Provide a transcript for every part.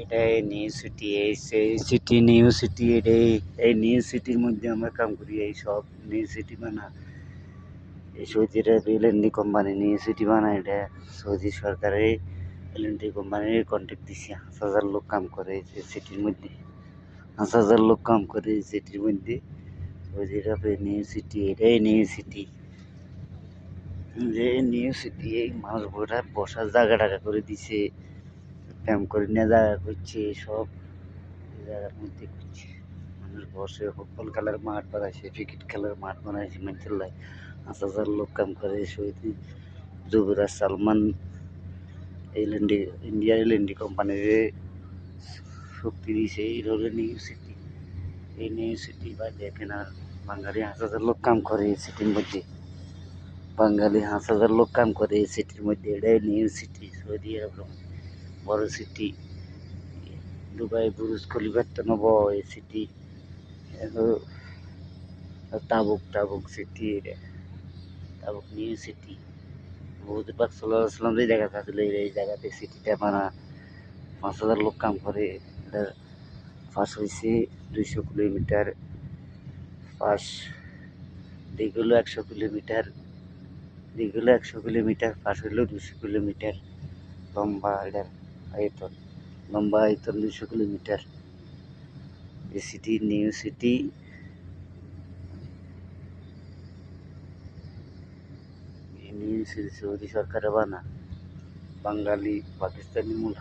এটাই new city, এই সেই সিটি নিউ সিটি, এটাই এই নিউ সিটির মধ্যে আমরা কাম করি। এই সব নিউ সিটি বানা, এই সৌদি আরব এলএনডি কোম্পানি নিউ সিটি বানায়। এটা সৌদি সরকারের এলএনডি কোম্পানির কন্ট্রাক্ট দিছে। 5,000 লোক কাম করে এই সিটির মধ্যে, 5,000 লোক কাম করে এই সিটির মধ্যে। সৌদি আরবের নিউ সিটি, এটাই নিউ সিটি। যে নিউ সিটি এই মানুষগুলা বসার জায়গা টাকা করে দিছে, ক্যাম্প করে নিয়ে জায়গা করছে, সব এই জায়গার মধ্যে করছে। মানুষ বসে ফুটবল খেলার মাঠ বানাইছে, ক্রিকেট খেলার মাঠ বানাইছে মানুষের লাই। 5,000 লোক কাম করে। সৌদি যুবরাজ সালমান এলএনডি, ইন্ডিয়া এলএনডি কোম্পানির শক্তি দিছে। এই হলো নিউ সিটি। এই নিউ সিটি বা দেখেন, আর বাঙালি 5,000 লোক কাম করে এই সিটির মধ্যে। বাঙালি 5,000 লোক কাম করে এই সিটির মধ্যে। এটাই নিউ সিটি, সৌদি আরব বড় সিটি। দুবাই বুরুজ খলিফার তো নব এই সিটি। তাবুক, তাবুক সিটি, এটা তাবুক নিউ সিটি। বহুত পাক সাল্লাম যে জায়গা থাকলে এই জায়গাতে সিটিটা বানা। 5,000 লোক কাম করে। এটার ফাঁস হয়েছে 200 কিলোমিটার। ফাঁস দীর্ঘ 100 কিলোমিটার, দীর্ঘ 100 কিলোমিটার, ফাঁস হইল 200 কিলোমিটার। লম্বা এটার আয়তন, লম্বা আয়তন 200 কিলোমিটার। এই city new city. New city Saudi সরকারে বানা। বাঙালি পাকিস্তানি মূল,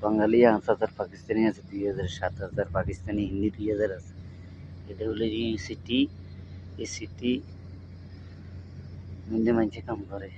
বাঙালি 5,000, পাকিস্তানি আছে 2,000, 7,000 পাকিস্তানি, হিন্দি 2,000 আছে। এটা হলো নিউ সিটি। এই সিটি মধ্যে মানুষে কাম করে।